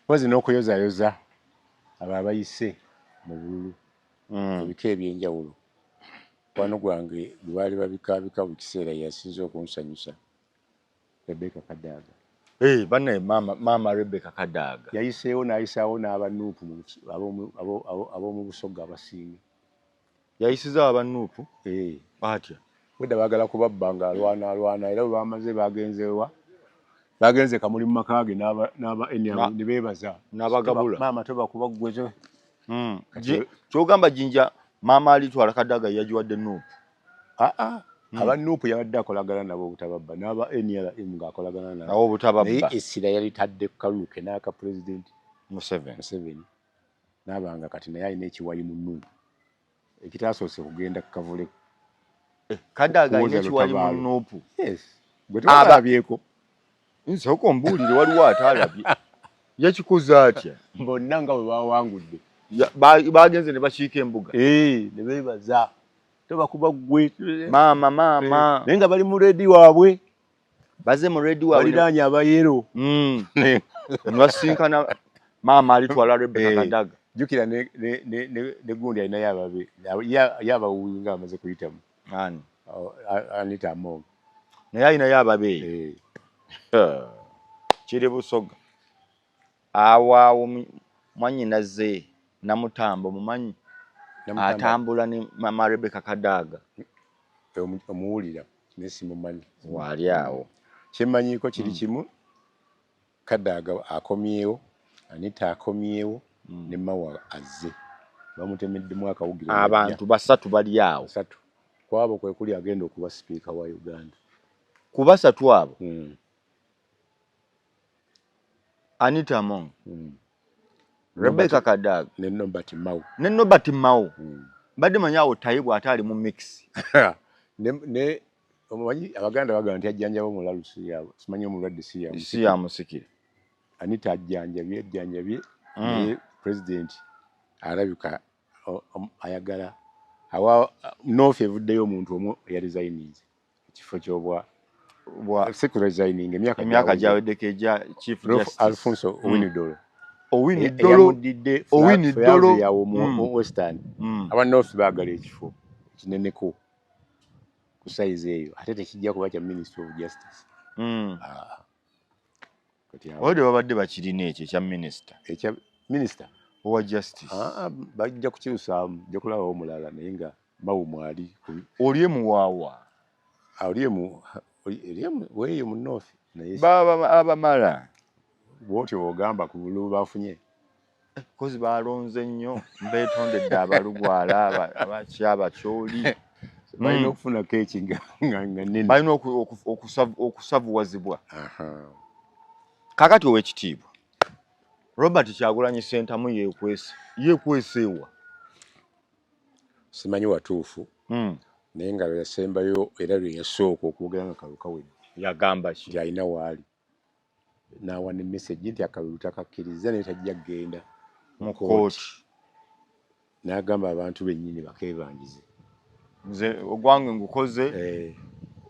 pozi n'okuyozayoza abo abayise mu bululu ebika ebyenjawulo kwano gwange gwali babikaabika buli kiseera yasinze okunsanyusa Rebecca Kadaga banne maama Rebecca Kadaga yayiseewo n'ayisaawo n'abanuupu ab'omu Busoga abasinga yayisiza abanuupu atya wedda baagala kubabba nga alwana era bwe bamaze bagenze Kamuli mu makaage n'aba Enya ne beebaza n'abagabula maama toba kuba ggwezo kyogamba Jinja maama alitwala Kadaga yagiwadde nuupu abanuupu yabadde akolagana nabo obutababba n'aba NRM ng'akolagana nabo obutababba naye essira yalitadde ku kalulu ke n'aka pulezidenti Museveni n'abanga kati naye alina ekiwayi mu nuupu ekitaasoose kugenda ku kavule Kadaga alina ekiwayi mu nuupu gwe tewalabyeko nsooka ombuulire waliwo ataalabye yakikoze atya bonna nga bwe bawangudde bagenze ne bakiika embuga ne beebaza tobakuba ggwe maama naye nga bali mu reedi waabwe baze mu reedi waabwe baliraanye abayero nibasinkana maama alitwala Rebecca Kadaga jjukira ne gundi alinayo ababe yabawuwi nga amaze kuyitamu Anita Among naye alinayo ababeere kiri Busoga awaawo mwannyinaze Namutambo mumanyi atambula ne maama Rebecca Kadaga omuwulira naye simumanyi waali awo kyemmanyiiko kiri kimu Kadaga akomyewo Anita akomyewo ne Mawa azze bamutemeddemu akawugire abantu basatu bali awo kwabo kwe kuli agenda okuba sipiika wa Uganda ku basatu abo Anita Among Rebecca Kadaga ne Nobert Mao badde manyawo tayibu atali mu mix ne omanyi Abaganda bagamba nti ajjanjaba omulalu simanyi omulwadde si yamusikira Anita ajjanjabye naye president alabika ayagala awa North evuddeyo omuntu omu ya resigninze ekifo ky'obwa resigning emyaka gyaweddeko eja Chief Justice Alfonso Owinidolo yawo mu Western aba North baagala ekifo kineneko ku size eyo ate tekijja kuba kya Minister of Justice ode babadde bakirina ekyo ekya Minister owa Justice bajja kukyusaamu jja kulabawo omulala naye nga Mawu mwali oli emuwaawa weeyo mu North naye abamala bwotyo ogamba ku bulu bafunye kozi balonze nnyo mbeetondedde abalugwala abakyabakyoli balina okufuna keeki nga nene balina okusavuwazibwa kakati ow'ekitiibwa Robert Kyagulanyi Ssentamu yeekweseewa simanyi watuufu naye nga yasembayo era lwe yasooka okwogera nga kalulu kawedde yagamba nti alina waali n'awana emesegi nti akalulu takakkiriza naye tajja kgenda mu kooti n'agamba abantu bennyini bakeebangize nze ogwange ngukoze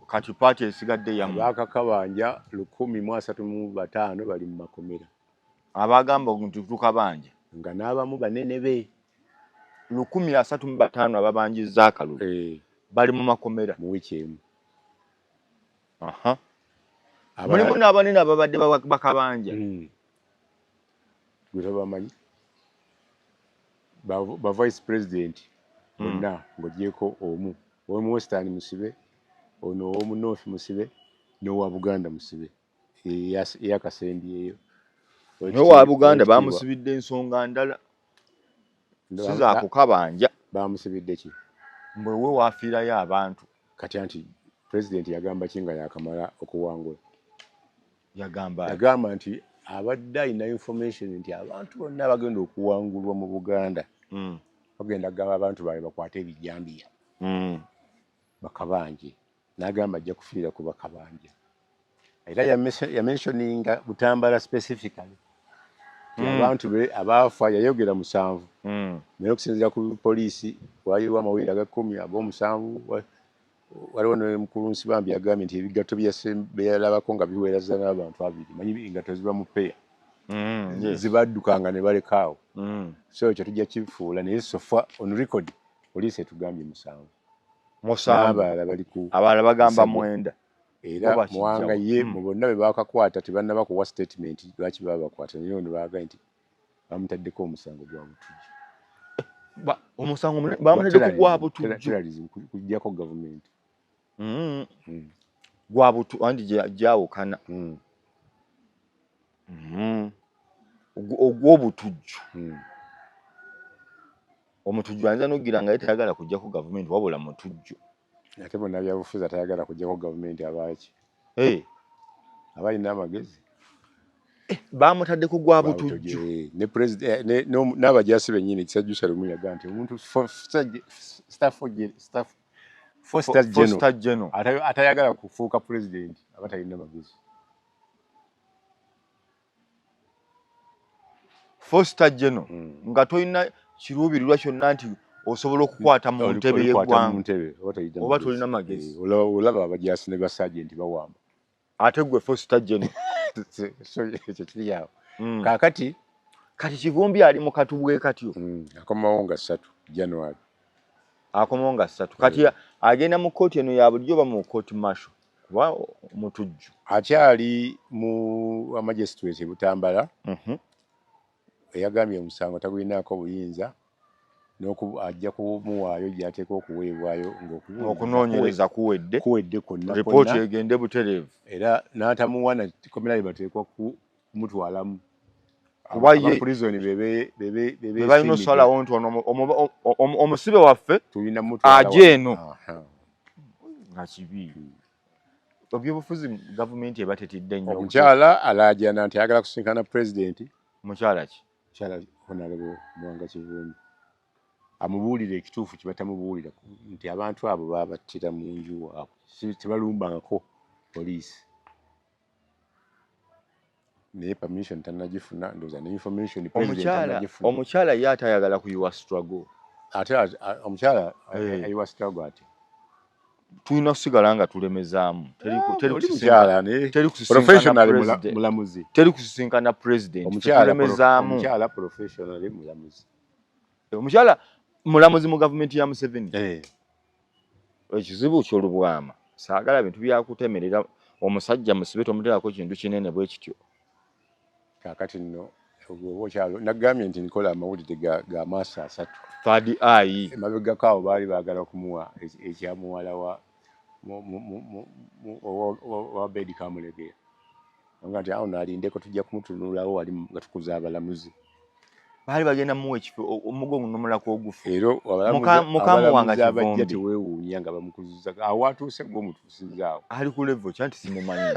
kati paati esigadde yamu bakakabanja 135 bali mu makomera abagamba nti tukabanja nga n'abamu banene be 135 ababanjizza akalulu bali mu makomera mu wiiki emu mulimu n'abanene ababadde bakabanja gwe tobamanyi ba vice president bonna ng'ogyeko omu ow'omu Western musibe ono ow'omu North musibe n'owa Buganda musibe eyakasembyeyo n'owa Buganda bamusibidde ensonga ndala siza kukabanja bamusibidde ki mbwe we waafiirayo abantu kati anti president yagamba kinga yakamala okuwangula yagamba nti abadde alina information nti abantu bonna bagenda okuwangulwa mu Buganda bagenda gaba abantu baabwe bakwate ebijambiya bakabanje n'agamba ajja kufiira ku bakabanje era yamentioninga Butambala specifically abantu be abaafa yayogera 7 naye okusinziira ku poliisi waliwo amawulire aga 10 ab'omusanvu waliwo ne mukulu Nsibambi yagambye nti ebigatto byalabako nga biweeraza n'abantu 2 manyi engatto ziba mu peya zibaddukanga ne balekaawo. So ekyo tujja kifuula naye sofa on record poliisi etugambye 7. N'abalala bali ku abalala bagamba 9. Era Muwanga ye mu bonna be bakakwata tebannaba kuwa statement lwaki baba bakwata naye ono baagambye nti bamutaddeko omusango gwa butujju. Omusango bamutaddeko gwa butujju kujjako gavumenti gwa butu andi gyawukana ogw'obutujju. Omutujju ayinza n'okugira nga ye tayagala kujjako gavumenti wabula mutujju. Ate bonna byabufuzi atayagala kujjako gavumenti abaaki abalina amagezi bamutaddeko gwa butujju. Ne president n'abajaasi bennyini Kisajjusa lumu yagaa nti omuntu Foster General atayagala kufuuka president aba talina magezi. Foster General nga tolina kiruubirirwa kyonna nti osobola okukwata mu ntebe y'eggwanga oba tolina magezi. Olaba abajaasi ne basajenti bawamba ate gwe Foster General ekyo kiri awo. Kaakati kati Kivumbi ali mu katubwe katyo akomawo nga 3 January. Akomawo nga 3 kati agenda mu kkooti eno ya bulijjo ba mu kkooti martial kuba mutujju. Akyali mu magistrate Butambala eyagambye omusango tagulinaako buyinza ajja kumuwaayo gy'ateeka okuweebwayo okunoonyereza kuwedde konna ripooti egende butereevu era n'atamuwa na komera bateekwa kumutwalamu kuba ye prison balina osalawo nti omusibe waffe ajja eno nga kibi. Ebyobufuzi gavumenti eba tetidde nnyo. Omukyala alaajana nti ayagala kusinkana pulezidenti. Mukyala ki? Mukyala Honorable Mwanga Kivumbi amubuulira ekituufu kye batamubuulira nti abantu abo babattira mu nju waabwe tebalumbangako poliisi. Naye permission tannagifuna ndowooza ne information president tannagifuna. Omukyala ye atayagala kuyiwa struggle. Ate omukyala ayiwa struggle ate. Tulina kusigala nga tulemezaamu. Teri professional mulamuzi. Teri kusisinkana president. Tulemezaamu. Omukyala professional mulamuzi. Omukyala mulamuzi mu gavumenti ya Museveni. Ekizibu ky'olubwama. Saagala bintu byakutemerera omusajja musibe tomuteekako kintu kinene bwe kityo. Kaakati nno okyalo nagambye nti nkola amawulire ga maaso 3. Third eye. Emabegako awo baali baagala okumuwa ekyamuwala wa Bedi Kamulegeya. Nga nti awo naalindeko tujja kumutunulawo wali nga tukuza abalamuzi. Baali bagenda muwa ekifo omugongo n'omulako ogufu. Ero Mukamwanga abajja teweewuunya nga bamukuziza awo atuuse gw'omutuusizaawo. Ali ku level kyanti simumanyi.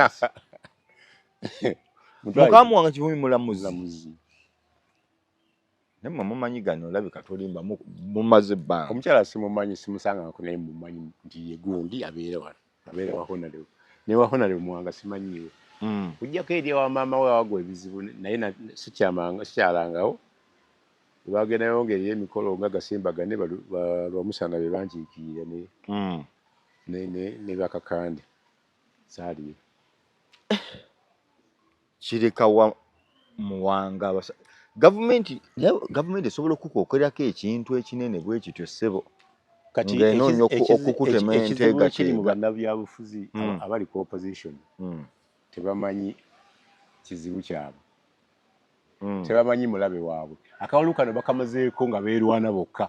Mukamwanga Kivumbi mulamuzi. Nemwe mumanyi gano olabika tolimba mumaze ebbanga. Omukyala simumanyi simusangako naye mumanyi nti ye gundi abeera wano. Abeera wa Honorable. Ne wa Honorable Mwanga simanyiwe. Kujjako eri wa maama we wagwa ebizibu naye sikyalangawo. Bagendayo ngeri emikolo nga gasimbagane bamusana be bankiikirira ne bakakande. Saaliyo. Kireka wa Muwanga gavumenti esobola okukookerako ekintu ekinene bwe kityo ssebo. Kati ng'enoonya okukutema enteega kiri mu bannabyabufuzi abali ku opposition tebamanyi kizibu kyabwe. Tebamanyi mulabe waabwe. Akawulu kano bakamazeeko nga beerwana bokka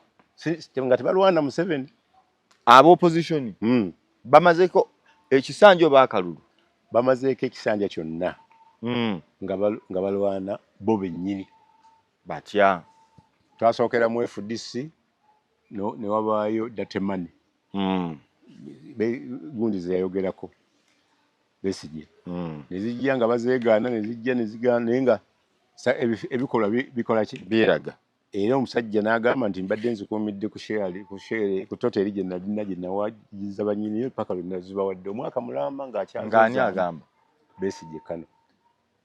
nga tebalwana Museveni. Ab'opposition bamazeeko ekisanja oba akalulu bamazeeko ekisanja kyonna nga balwana bo bennyini batya. Twasookera mu FDC ne wabaayo Datemani gundi ze yayogerako Besigye ne zijja nga bazeegaana ne zigaana naye nga ebikolwa bikola ki byeraga. Era omusajja n'agamba nti mbadde nzikuumidde ku toteri gye nalina gye nawagiza bannyini paka lwe nazibawadde omwaka mulamba ng'ani agamba Besigye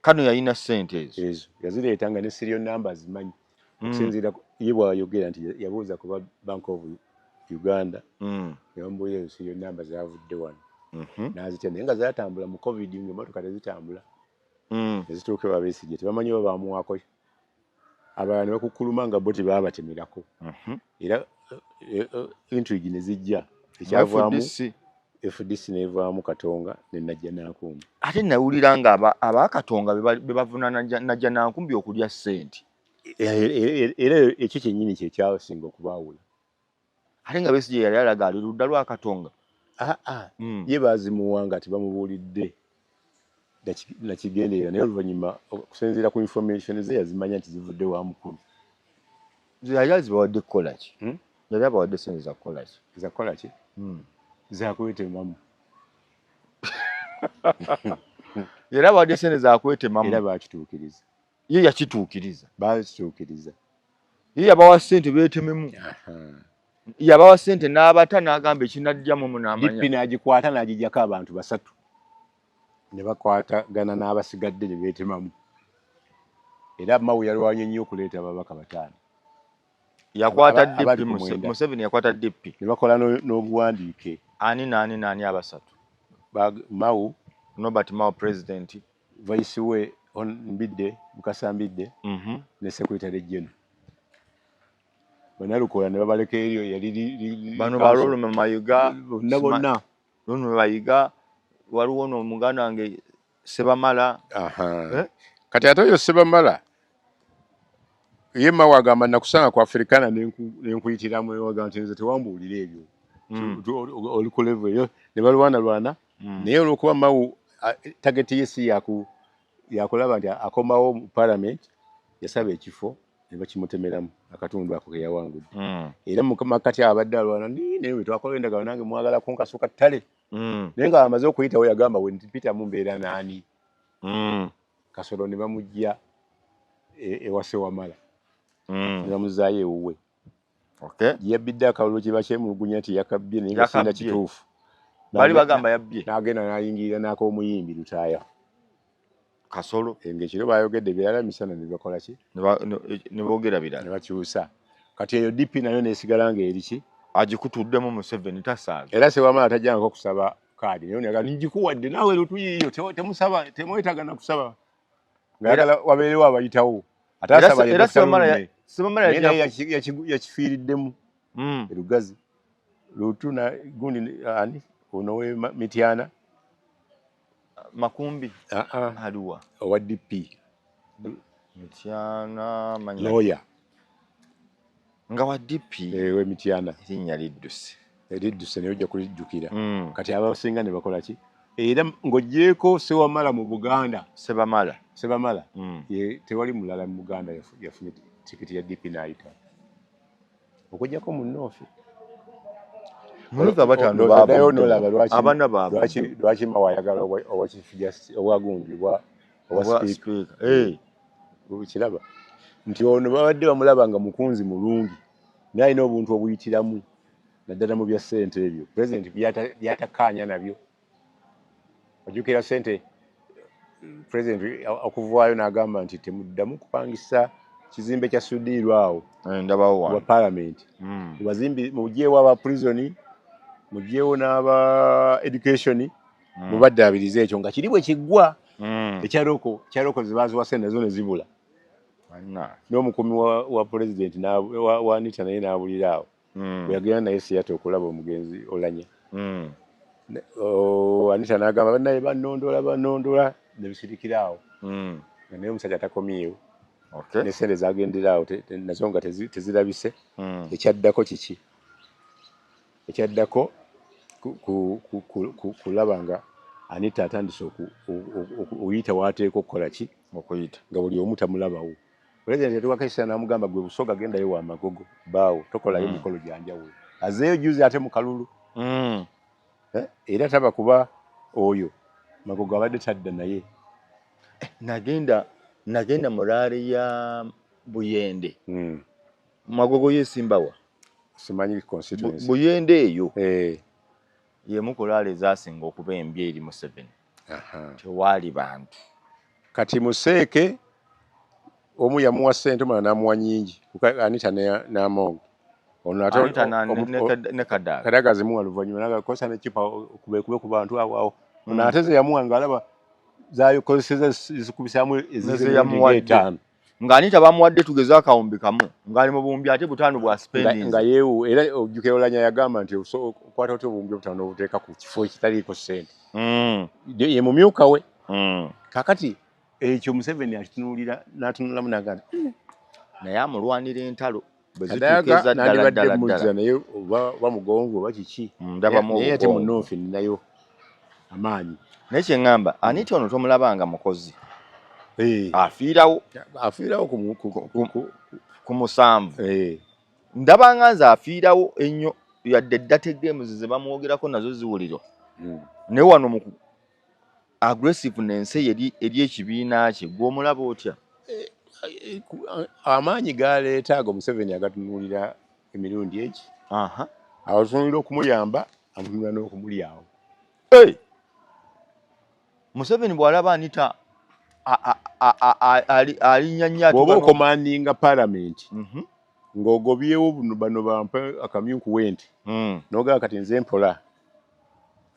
kano yalina ssente ezo yazireeta nga ne serial number zimanyi okusinziira ye bw'ayogera nti yabuuza kuba Bank of Uganda yambuulira serial number zavudde wano n'azitya naye nga zaatambula mu COVID ng'emmotoka tezitambula ezituuke Besigye tebamanyi oba baamuwaako abalala ne bakukuluma nga bo tebaabatemerako era intrigue ne zijja ekyavaamu FDC nevaamu Katonga ne Najjanankumbi. Ate nawulira nga abakatonga be bavunaana Najjanankumbi okulya ssente. Era ekyo kyennyini kye kyasinga okubaawula. Ate nga Besigye yali alaga ali ludda lwa Katonga. Ye baazimuwa nga tebamubuulidde nakigenderera naye oluvannyuma okusinziira ku information ze yazimanya nti zivudde wa mukulu. Yali azibawadde kukola ki? Yali abawadde ssente za kukola ki? Za kukola ki? Za kwetemamu. Yali abawadde ssente za kwetemamu. Era baakituukiriza. Ye yakituukiriza. Baakituukiriza. Ye yabawa ssente beetememu. Yabawa ssente n'abata n'agamba ekinajjamu munaamanya. Dippi n'agikwata n'agijjako abantu basatu. Ne bakwatagana n'abasigadde ne beetemamu. Era Mao yalwanye nnyo okuleeta ababaka bataano. Yakwata Dippi, Museveni yakwata Dippi. Ne bakola n'obuwandiike. Ani abasatu? Mao, Robert Mao president. Vice we Mbidde, Mukasa Mbidde, ne Secretary General. Banalukola ne babaleka eryo yali bano balolo Mayiga bonna bano Mayiga waliwo no muganda wange Sebamala. Kati ate oyo Sebamala ye Mao agamba nakusanga ku Africana nenkuyitiramu ewaga nti nze tewambuulira ebyo oli ku level eyo ne balwana naye olwokuba Mao target ye si yakulaba nti akomawo mu parliament yasaba ekifo ne bakimutemeramu akatundu ako ke yawangudde. Era mu makati abadde alwana naye bwe twakola endagaano nange mwagala kunkasuka ttale naye nga amaze okuyitawo yagamba we mpita mu mbeera naani Kasolo ne bamujja ewa Sewamala ne bamuzaayo ewuwe. Yabbidde akalulu kiba kyemulugunya nti yakabbye naye nga sinda kituufu. Bali bagamba yabbye. N'agenda n'ayingirira n'ak'omuyimbi Lutaaya. Kasolo ng'ekiro baayogedde birala misana ne bakola ki? Ne boogera birala. Ne bakyusa. Kati eyo Dippi nayo neesigala ng'eri ki? Agikutuddemu Museveni tasaaga. Era Sewamala tajjangako kusaba kaadi. Naye onaga ngikuwadde naawe lutuyiiyo temusaba temwetagana kusaba. Ngayagala wabeerewo abayitawo. Ate asaba era Sewamala yakifiiriddemu. Erugazi. Lutu na gundi ani? Ono we Mityana. Makumbi aliwa owa Dippi Mityana manya lawyer nga wa Dippi we Mityana erinnya lidduse naye ojja kulijjukira kati abasinga ne bakola ki era ng'ogyeko Sewamala mu Buganda Sebamala tewali mulala mu Buganda yafunye tikiti ya Dippi n'ayita okuggyako mu North. Lwaki Mao ayagala owa Chief Justice owa gundi owa Speaker kiraba nti ono babadde bamulaba nga mukunzi mulungi naye alina obuntu obuyitiramu naddala mu bya ssente ebyo President byatakkaanya nabyo. Ojjukira ssente President okuvaayo n'agamba nti temuddamu kupangisa kizimbe kya Sudiiru awo wa Parliament mugyewo aba prison mugyewo n'aba education mubaddaabiriza ekyo nga kiri bwe kiggwa ekyaloko zibaaziwa ssente nazo ne zibula n'omukumi wa President wa Anita naye n'abulira awo bwe yagenda naye siyate okulaba omugenzi Olanya Anita n'agamba bannaye bannondola ne bisirikira awo naye omusajja takomyewo ne ssente zagendera awo nazo nga tezirabise. Ekyaddako kiki? Ekyaddako kulaba nga Anita atandise okuyita waateeka okukola ki okuyita nga buli omu tamulabawo. President yatuwakisa n'amugamba gwe Busoga gendayo wa Magogo baawo tokolayo emikolo gyanjawulo azeeyo juzi ate mu kalulu era taba kuba oyo Magogo abadde tadda naye. Nagenda mu laale ya Buyende Magogo yesimbawa simanyi constituency Buyende eyo yemu ku laale zaasinga okuba embi eri Museveni. Tewaali bantu. Kati Museeke omu yamuwa ssente omulala n'amuwa nnyingi Anita n'Amongo ne Kadaga zimuwa luvannyuma n'agakosa n'eccupa kubekube ku bantu awo ono ate ze yamuwa ng'alaba zayo kozeseza zikubisamu ez'etaano nga Anita bamuwadde tugeze akawumbi kamu ng'ali mu buwumbi ate butaano bwa spending nga yeewu era ojjukira Oulanyah yagamba nti okwata otya obuwumbi obutaano obuteeka ku kifo ekitaliiko ssente ye mumyuka we kakati ekyo Museveni akitunuulira n'atunulamu n'agamba naye amulwanira entalo bwezituukeza ddala ddala naye oba mugongo oba kiki naye ate munoofe ninayo amaanyi naye kye ŋŋamba Anita ono tomulabanga mukozi afiirawo ku musanvu ndabanga nze afiirawo ennyo yadde data games ze bamwogerako nazo ziwuliro naye wano mu aggressiveness eri ekibiina kye gw'omulaba otya amaanyi galeeta ago Museveni agatunuulira emirundi egi abatunuulira okumuyamba amutunulira n'okumulyawo Museveni bw'alaba Anita alinyanya bw'oba okomandinga palamenti ng'ogobyewo bano bampe akamyuku wenti n'ogaba kati nze mpola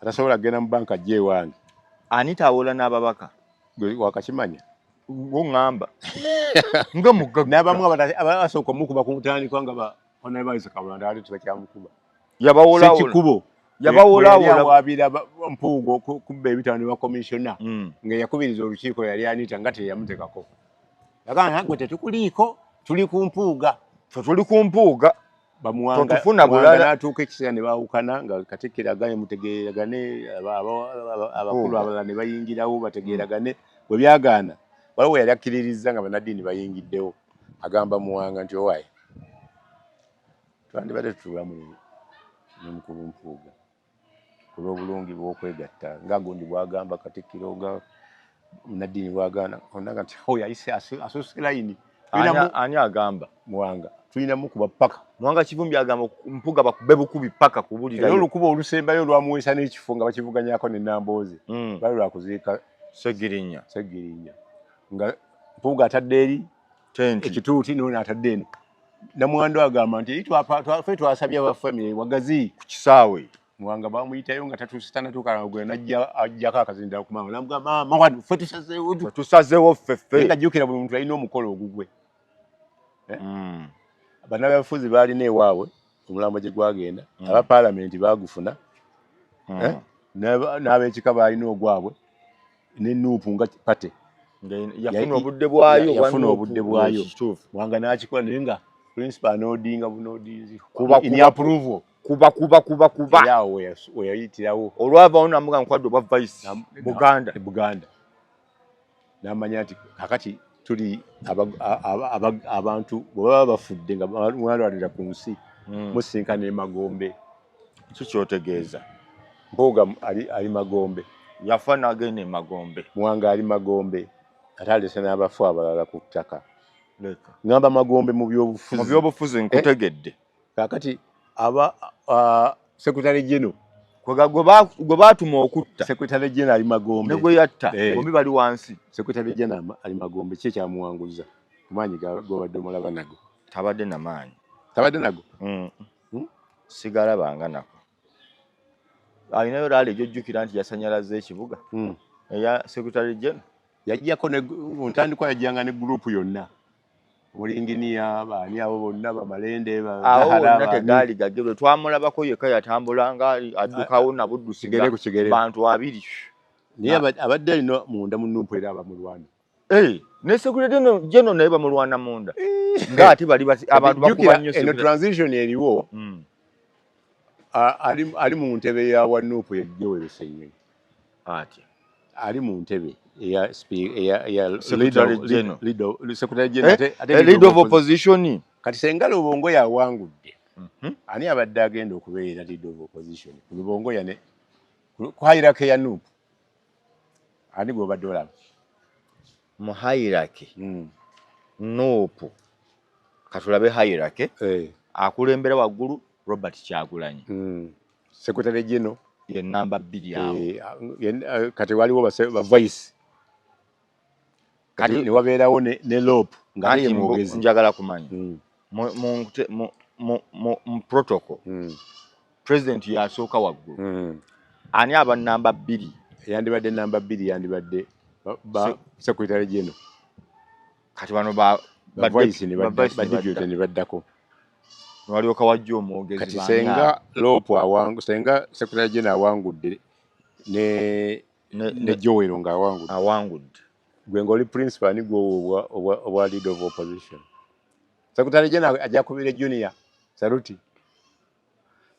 atasobola kugenda mu banka ajje ewange Anita awola n'ababaka wakakimanya ng'oŋŋamba nga mugagga n'abamu abasooka omukuba ku ntandikwa nga Honorable Isaac Kabulanda ali tebakyamukuba yabawolawola yabawolaawabira mpuugo kubba ebitaano ne bakomisiona nga yakubiriza olukiiko yali Anita nga teyamutekako yagamba gwe tetukuliiko tuli ku mpuuga totufuna bulala n'atuuka ekiseera ne baawukana nga Katikkiro agambye mutegeeragane abakulu abalala ne bayingirawo bategeeragane bwe byagaana waliwo yali akkiririza nga bannaddiini bayingiddewo agamba Muwanga nti owaaye twandibadde tutulamu n'omukulu mpuuga ku lw'obulungi bw'okwegatta nga gundi bwagamba Katikkiro nga munnaddiini bwagaana onaga nti oyo ayise asose layini ani agamba Muwanga tulinamu kuba paka Muwanga Kivumbi agamba mpuuga bakube bukubi paka kubulira era olukuba olusembayo olwamuweesa n'ekifo nga bakivuganyako ne Nambooze bali lwakuziika Segirinya nga mpuuga atadde eri ekituuti n'ono atadde eno Namwando agamba nti ffe twasabye abafamire wagazi ku kisaawe Muwanga bamuyitayo nga tanatuuka gwe najjako akazindala ku maama namugamba maama wano ffe tusazeewo ffeffe nga jjukira buli muntu alina omukolo ogugwe bannabyabufuzi baalina ewaabwe omulambo gye gwagenda aba paalamenti baagufuna n'ab'ekika baalina ogwabwe n'ennuupu nga pate yafuna obudde bwayo Muwanga n'akikola naye nga principal n'odinga bunoodinzi kuba yawo weyayitirawo olwavaawo namuga nkwadde obwa vice Buganda n'amanya nti kakati tuli abantu bwe baba bafudde nga mwalwanira ku nsi musinkana Magombe kikyotegeeza Mpuuga ali Magombe yafa n'agenda Magombe Muwanga ali Magombe ate alese n'abafu abalala ku ttaka ngamba Magombe mu byobufuzi nkutegedde kakati Secretary General gwe baatuma okutta Secretary General ali Magombe ne gwe yatta bombi bali wansi Secretary General ali Magombe kye kyamuwanguza kumaanyi gobadde omulaba nago tabadde namaanyi nago sigalabanga nako alinayo laali ejyojjukira nti yasanyalaza ekibuga eya Secretary General yajjako ntandikwa yajjanga ne gurupu yonna mulinginiya baani abo bonna bamalende awo tegaali gagebwe twamulabako yekka yatambula nga addukawo nabuddusigere ku kigere bantu abiri naye abadde alina munda mu nnumpu era abamulwana ne Secretary General naye bamulwana munda nga ate bali abantu bakuba nnyo eno transition eriwo ali mu ntebe ya Wanuupu Joel Ssennyonyi atya ali mu ntebe eya Secretary General leader of opposition kati Sengala Obongo yawangudde ani abadde agenda okubeera leader of opposition ku Obongo yane ku hierarchy ya Nuupu ani gw'obadde olaba mu hierarchy Nuupu katulabe hierarchy akulembera waggulu Robert Kyagulanyi Secretary General ye namba 2 awo kati waliwo ba vice kati ne wabeerawo ne Lope nga ye mwogezi njagala kumanya mu protocol president yasooka waggulu ani aba namba 2 yandibadde namba 2 yandibadde Secretary General kati bano vice ne deputy ne baddako walioka wajja omwogezi kati senga Lopo senga Secretary General awangudde ne Joel nga awangudde gwe ng'oli principal ni gwe obwa leader of opposition. Secretary General ajja kubira junior Saluti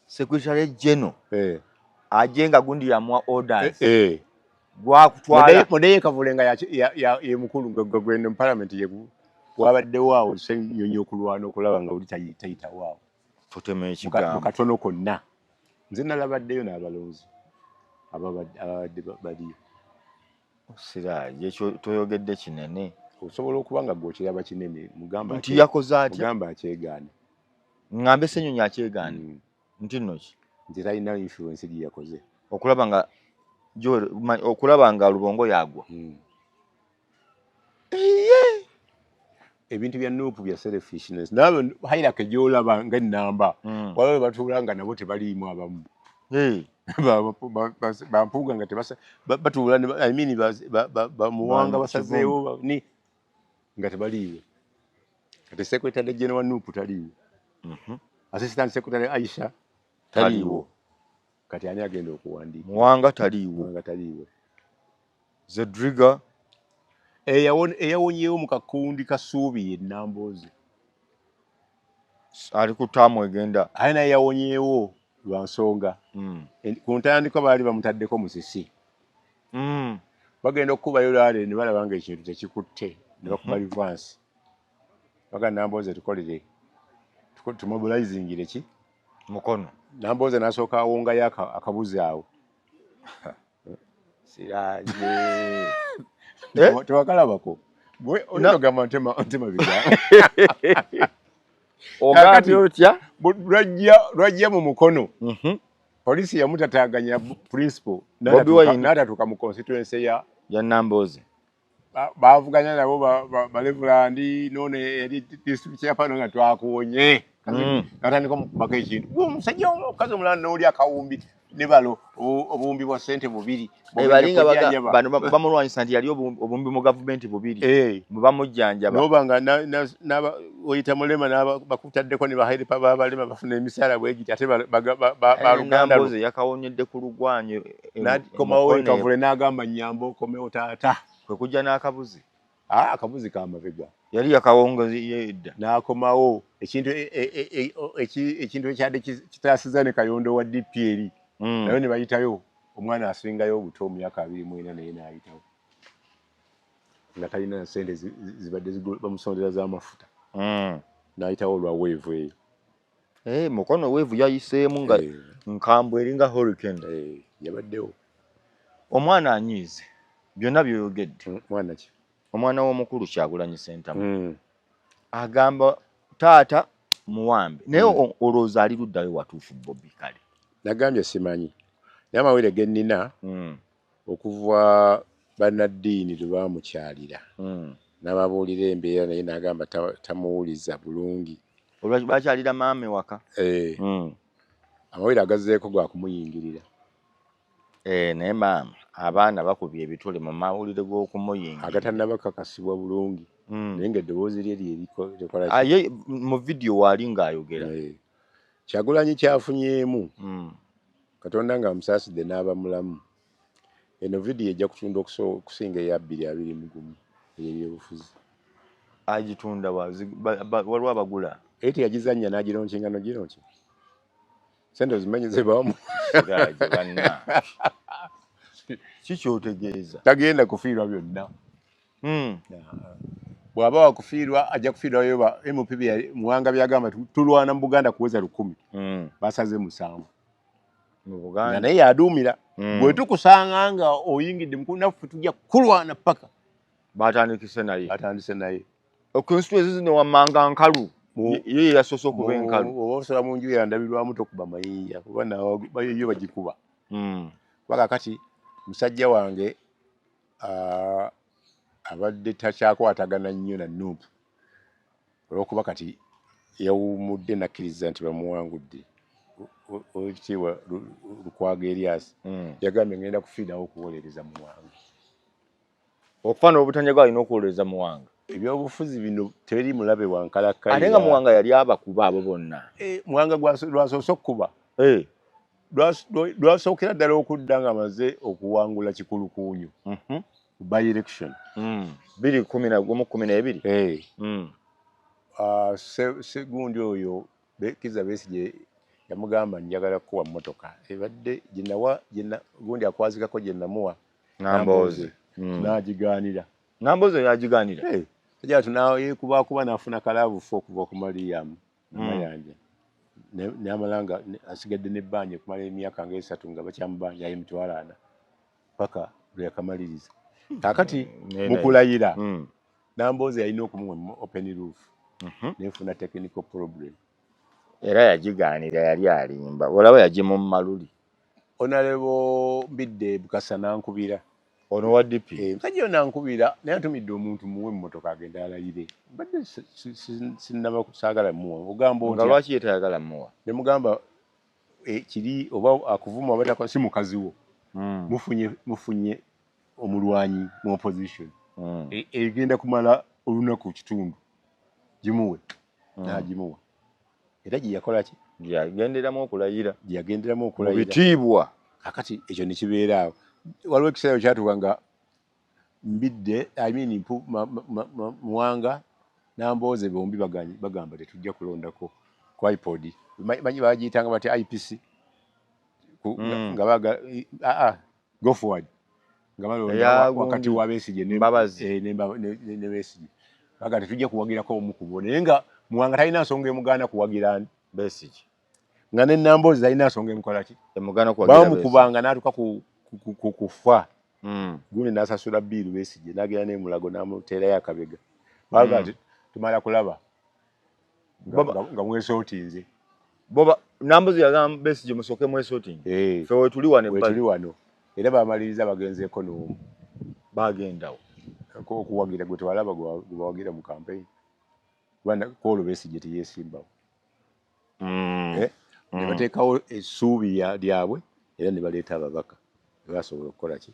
Secretary General ajenga gundi ya mwa orders gwakutwala modeye kavulenga ya mukulu gwe no parliament yegu wabadde waawo senyonyo okulwana okulaba nga uli tayita waawo toteme ekigambo katono konna nze nalabaddeyo n'abalonzi ababadde baliyo Siraje ekyo toyogedde kinene osobola okuba nga gw'okiraba kinene mugamba nti yakoze ati mugamba akyegaane ngambe senyonyo akyegaane nti noki nti talina influence gye yakoze okulaba nga lubongo yagwa ebintu bya Nuupu bya selfishness nawe hairake gyolaba nga ennamba waliwo batuula nga nabo tebaliimu abamu bampuuga nga batuula bamuwanga basazeewo ni nga tebaliiwo kati Secretary General wa Nuupu taliiwo Assistant Secretary Aisha taliiwo kati ani agenda okuwandiika muwanga taliiwo Zedriga eyawonyeewo mu kakundi kasuubi ye Nambooze ali ku ttaamu egenda ali naye yawonyeewo lwa nsonga ku ntandikwa baali bamutaddeko musisi bagenda okukubayo laale ne balaba nga ekintu tekikutte ne bakuba rivansi baga Nambooze tukolere tumobilizingire ki mukono Nambooze n'asooka awongayo akabuzi awo Siraje tewakalabako onogamba ntema biga ogambye otya lwajja mu mukono polisi yamutataganya principal n'atatuuka mu constituency ya Nambooze baavuganya nabo balevulandi none eri district chairman nga twakuwonye natandika omukubako ekintu omusajja omukazi omulala n'oli akawumbi ne balo obuwumbi bwa ssente bubiri balinga bano bamulwanyisa nti yali obuwumbi mu gavumenti bubiri bwe bamujjanjaba noba nga oyita mulema bakutaddeko ne baherepa babalema bafuna emisaala bwegiti ate baluganda Nambooze yakawonyedde ku lugwanyo komawo ekavule n'agamba nyamba okomewo taata kwe kujja n'akabuzi akabuzi kamabega yali yakawongozi yedda n'akomawo ekintu ekyadde kitaasiza ne Kayondo wa DPL nayo ne bayitayo omwana asingayo obuto omyaka 24 naye n'ayitawo nga talina ssente zibadde bamusondera z'amafuta n'ayitawo olwa weevu eyo mukono weevu yayiseemu nga nkambwe eringa hurricane yabaddewo omwana anyiize byonna byoyogedde mwana ki omwana w'omukulu Kyagulanyi Ssentamu agamba taata muwambe naye olowooza ali luddayo watuufu Bobby kale nagambye simanyi naye amawere ge nnina okuva bannaddiini lwe baamukyalira n'ababuulira embeera naye n'agamba tamuwuliza bulungi bakyalira maama ewaka amawere agazzeeko ga kumuyingirira naye maama abaana bakubye ebitole mu mawulire g'okumuyingira agatannabakakasibwa bulungi naye nga eddoboozi lye lyekola mu vidiyo waali ng'ayogera Kyagulanyi kyafunyeemu Katonda nga amusaasidde n'aba mulamu eno vidiyo ejja kutunda okusinga eya 2021 ey'ebyobufuzi agitunda waliwo abagula eti yagizannya n'agironkingano gironki sente ozimanyi ze bamu kikyotegeeza tagenda kufiirwa byonna bw'aba wakufiirwa ajja kufiirwayo ba MPP muwanga byagamba tulwana mu Buganda kuweza 10 basaze 7 mu Buganda naye yaduumira bwe tukusanga nga oyingidde mukulu naffe tujja kulwana paka batandise naye okunstituensi zino wammanga nkalu ye yasoose okuba enkalu oba osola mu nju yandabirwamu tokuba mayinja kuba nayo bagikuba paka kati musajja wange abadde takyakwatagana nnyo na Nuupu olw'okuba kati yawummudde nakkiriza nti bamuwangudde Oweekitiibwa Lukwago Erias yagambye ngenda kufiirawo okuwolereza mu wange okufana obutanyaga alina okuwoleza Muwanga ebyobufuzi bino teri mulabe wankalakkalira ate nga Muwanga yali abakuba abo bonna Muwanga lwasoose okukuba lwasookera ddala okudda nga amaze okuwangula Kikulukuunyu by election 2012 segundi oyo Kizza Besigye yamugamba njagala kuwa mmotoka ebadde gundi akwazikako gye namuwa Nambooze n'agigaanira yagigaanira ajja tunayeekubakuba n'afuna kalaabufu okuva ku Mariam Mayanja n'amalanga asigadde n'ebbanja okumala emyaka ng'esatu nga bakyamubanja ayimutwala 4 paka lwe yakamaliriza kaakati mu kulayira Nambooze yalina okumuwa open roof nefuna technical problem era yagigaanira yali alimba olaba yagimu mu maluli Honorable Mbidde Bukasa nankubira ono wa DP kajjo nankubira naye atumidde omuntu muwe mmotoka agenda alayire mbadde sinnaba kusaagala muwa ogamba nga lwaki yetayagala muwa ne mugamba kiri oba akuvuma abatako si mukazi wo mufunye omulwanyi mu opposition egenda kumala olunaku kitundu gimuwe n'agimuwa era gye yakola ki yagenderamu okulayira bitiibwa kakati ekyo ne kibeeraawo waliwo ekiseera kyatuuka nga Mbidde Muwanga Nambooze bombi bagamba tetujja kulondako ku iPod manyi bagiyitanga bati IPC nga baga go forward nga balonda wakati wa Besigye ne Besigye baga tetujja kuwagirako omu ku bo naye nga Muwanga talina nsonga emugaana kuwagira Besigye nga ne Nambooze talina nsonga emukola ki emugaana kuwagira bamukubanga n'atuuka kufa gundi n'asasula bbiiru Besigye n'agenda n'emulago n'amuteerayo akabega baga tumala kulaba nga mwesootinze Nambooze yagamba Besigye musooke mwesootinze fe wetuli wano era bamaliriza bagenzeeko n'omu bagendawo okuwagira gwe tewalaba gwe bawagira mu campaign kubanga kwolwo Besigye teyeesimbawo ne bateekawo essuubi lyabwe era ne baleeta ababaka basobola okukola ki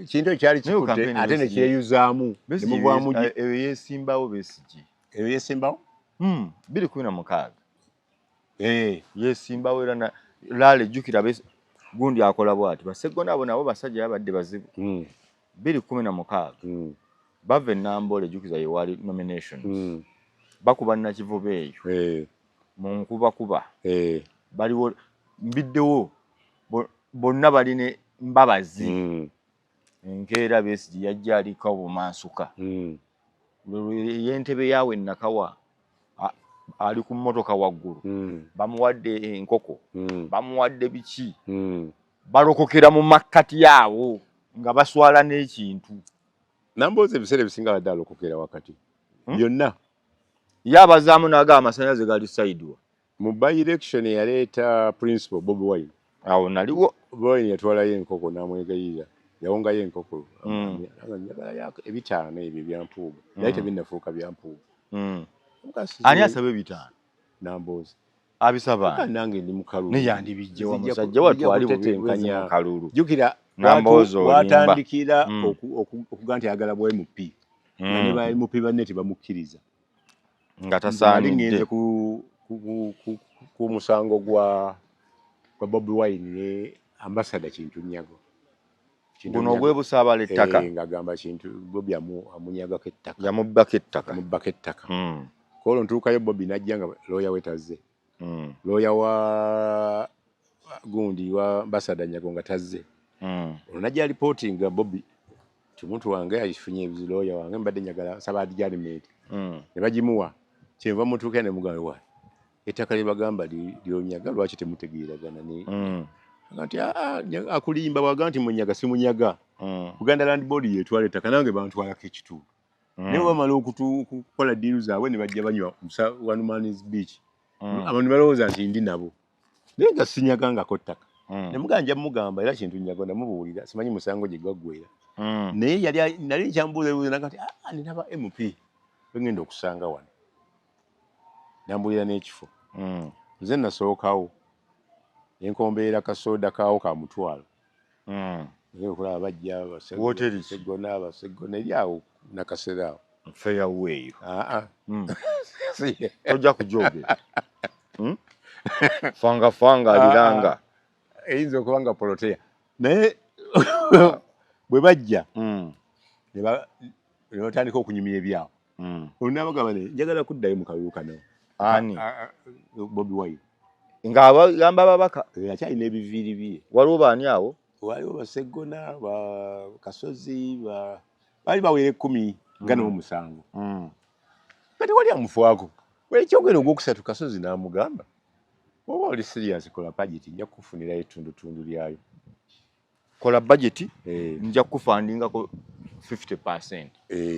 kintu ekyali kikutte ate ne kyeyuzaamu ne muvaamu eyo yeesimbawo Besigye eyo yeesimbawo 2016 yeesimbawo era laale jjukira gundi akola bw'ati Baseggona abo nabo basajja babadde bazibu 2016 bava Nambole jjukiza ye wali nominations bakuba Nakivubo eyo mu nkubakuba baliwo Mbiddewo bonna baline mbabazi enkeera Besigye yajja aliko obumansuka y'entebe yaawe Nakawa ali ku mmotoka waggulu bamuwadde enkoko bamuwadde biki balokokera mu makkati yaawo nga baswala n'ekintu Nambooze ebiseera ebisinga badde alokokera wakati byonna yabazaamu n'aga amasannyalaze gali saidwa mu by election yaleeta principal Bobi Wine awo naliwo Bobi Wine yatwalayo enkoko n'amwegayirira yawongayo enkoko njagala ebitaano ebyo byampuuga naye tebinnafuuka byampuuga ani asaba ebitaano Nambooze abisaba nange ndi mukalulu ne yandibijje wa musajja watwali butetenkanya mukalulu jukira Nambooze watandikira okuga nti ayagala bwa MP ne ba MP banne tebamukkiriza nga tasaanidde ku musango gwa Bobi Wine ne ambassador Kintu Nyago guno ogwebusaabala ettaka ng'agamba Kintu Bobi amunyagako ettaka yamubbako ettaka kolo ntuukayo Bobi najja nga looya we tazze looya wa gundi wa ambassador Nyago nga tazze ono najja reporting Bobi omuntu wange ayifunye ebizilooya wange mbadde njagala saba adjournment ne bagimuwa kyenva mutuuka ne mugamba wa ettaka lye bagamba lyonyaga lwaki temutegeeragana nti akulimba bwaga nti munyaga simunyaga Buganda Land Board yetwala ettaka nange bantwalako ekitundu naye bamala okukola diiru zaabwe ne bajja banywa One Man's Beach abantu balowooza nti ndi nabo naye nga sinyagangako ttaka ne mugamba nja mugamba era Kintu Nyago namubuulira simanyi musango gye gwaggwera naye nali nkyambuuza naga nti ninaba MP ngenda okusanga wano nambuulira n'ekifo nze nasookawo enkombeera kasooda kaawo ka mutwalo okulaba bajja Hoteli. basegona eryawo nakasera awo Fairway. Si. Tojja kujogera. Fanga aliranga. Eyinza okuba nga poloteya naye bwe bajja ne batandika okunyumya ebyawo olunabagamba ne njagala kuddayo mu kalulu kano ani Bobi Wine nga abagamba ababaka akyalina ebiviiri bye waliwo baani awo waliwo basegona Kasozi baali bawera 10 nga n'omusango kati wali amufaako wekyogera ogwokusatu Kasozi n'amugamba oba oli serious kola budget nja kufunirayo ettundutundu lyayo kola budget nja kufandingako 50%.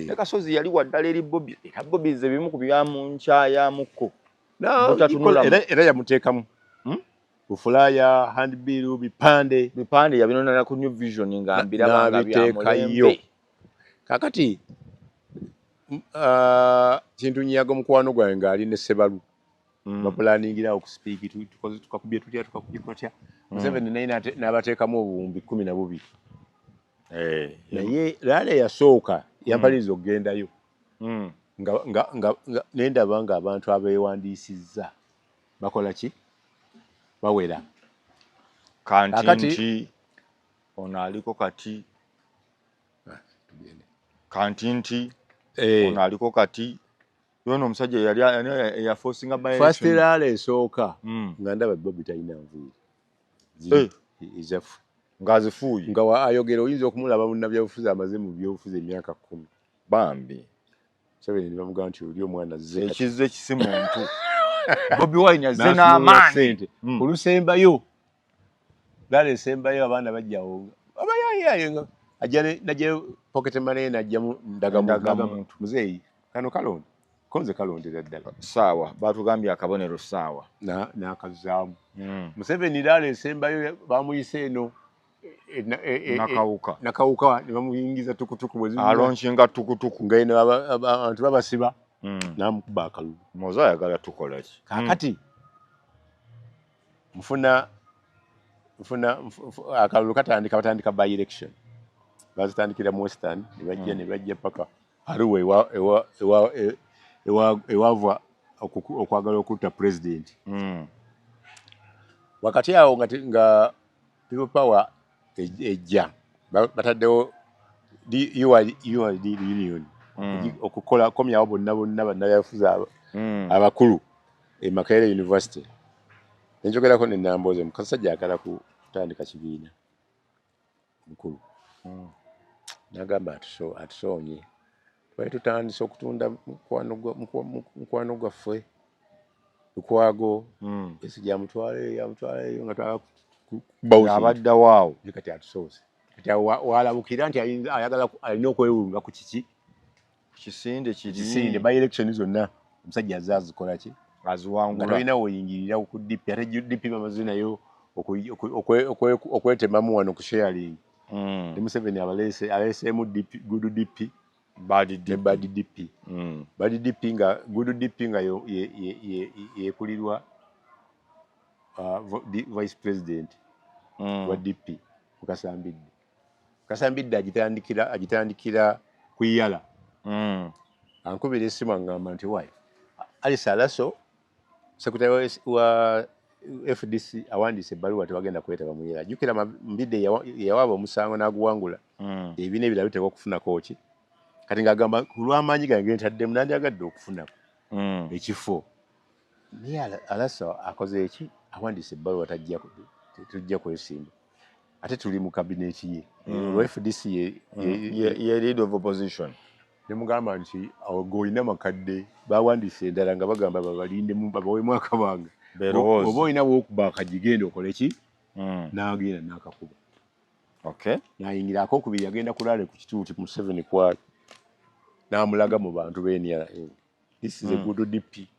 Ne Kasozi yali waddala eri Bobi era Bobi ze bimu ku byamu nkyayamuko era yamuteekamu bufulaya handbill bipande yabinonera ku New Vision nga mbirabanga byamulembe kakati kintu nyago mukwano gwange ngali ne Sebalu bapulaningira okusipiiki tukakubye tutya tukakubikotya Museveni n'abateekamu obuwumbi 12 naye laale yasooka yampaliriza okugendayo nga nendaba nga abantu abeewandiisizza bakola ki bawera kanti ono aliko kati kanti ono aliko kati yono omusajja yali yaforcinga by first laale esooka nga ndaba Bobi talina nviiri izafu ngazifuuyi nga ayogera oyinza okumulaba munnabyabufuzi amaze mu byobufuzi emyaka 10 bambi Museveni bamugamba nti oli omwana azze ekizze kisi muntu Bobi Wine azze n'amaanyi olusembayo laale esembayo abaana bajjawo abayayaye najja pocket money najjamu ndagamuntu muzeeyi kano kalonda konze kalondera ddala saawa batugambye akabonero saawa n'akazaamu Museveni laale esembayo bamuyise eno nakawuka ne bamuyingiza tukutuku alonshinga tukutuku nga eno abantu babasiba n'amukuba akalulu moza ayagala tukola ki kakati mfuna akalulu batandika by election bazitandikira mu Western ne bajja paka Arua ewava okwagala okutta president wakati awo nga people power ejja bataddewo URD union okukola komyawo bonna bannabyabufuzi abakulu e Makerere University nenjogerako ne Nambooze mukasajja agala kutandika kibiina mukulu nagamba atusoonye twali tutandise okutunda mukwano gwaffe Lukwago esi yamutwaleyo nga abadda waawo kati atusoose kati walabukira nti ayagala alina okwewunga ku kiki kisinde by election zonna omusajja azazikola ki aziwangula nga tolina woyingirira ku DP ate DP bamaze nayo okwetemamu wano ku sharing ne Museveni aleeseemu good DP bad DP bad DP nga good DP nga yekulirwa vice president wa DP Kasambidde agitandikira kuyala ankubira esimu angamba nti wayi Alice Alaso secretary wa FDC awandiise ebbaluwa tebagenda kwetaba muyera jjukira Mbidde yawaaba omusango n'aguwangula ebina ebirala biteekwa okufunako ki kati ng'agamba ku lw'amaanyi gange ntaddemu nandyagadde okufunako ekifo naye Alaso akoze eki awandiise ebbaluwa tujja kwesimba ate tuli mu kabineti ye olwa FDC ye leader of opposition nemugamba nti olina makadde bawandiise endala nga bagamba babalindemu babaweemu akabanga oba olina wokuba akagigenda okole ki n'agenda n'akakuba n'ayingira akokubiri yagenda kulaale ku kituuti mu 7 kwali n'amulaga mu bantu b'enira this is a good DP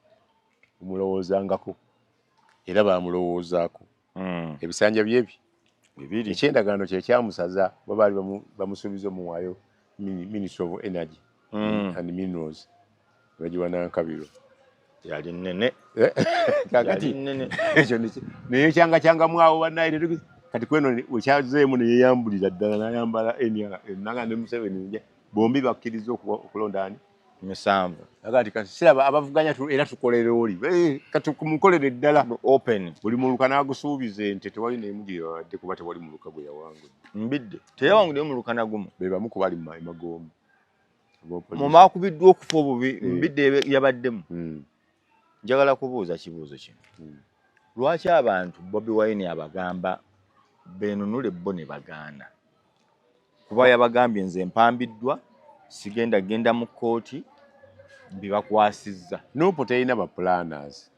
omulowoozaangako era baamulowoozaako ebisanja byebi bibiri ekyendagaano kye kyamusaza bwe baali bamusuubiza omuwaayo Ministry of Energy and Minerals bagiwa Nankabirwa yali nnene kakati ekyo naye kyanga mwawo bannaye kati kweno wekyazeemu ne yeeyambulira ddala n'ayambala NRM ne Museveni bombi bakkiriza okulonda ani musanvu agati kati siraba abavuganya era tukolere oli kati kumukolere ddala open buli muluka n'agusuubiza ente tewali n'emugira wadde kuba tewali muluka gwe yawangudde mbidde teyawangudde muluka nagumu be bamu ku bali mu magombo mu maakubiddwa okufa obubi mbidde yabaddemu njagala kubuuza kibuuzo kino lwaki abantu Bobi Wine abagamba beenunule bo ne bagaana kuba yabagambye nze mpambiddwa sigenda genda mu kkooti bibakwasizza Nuupu terina ba planners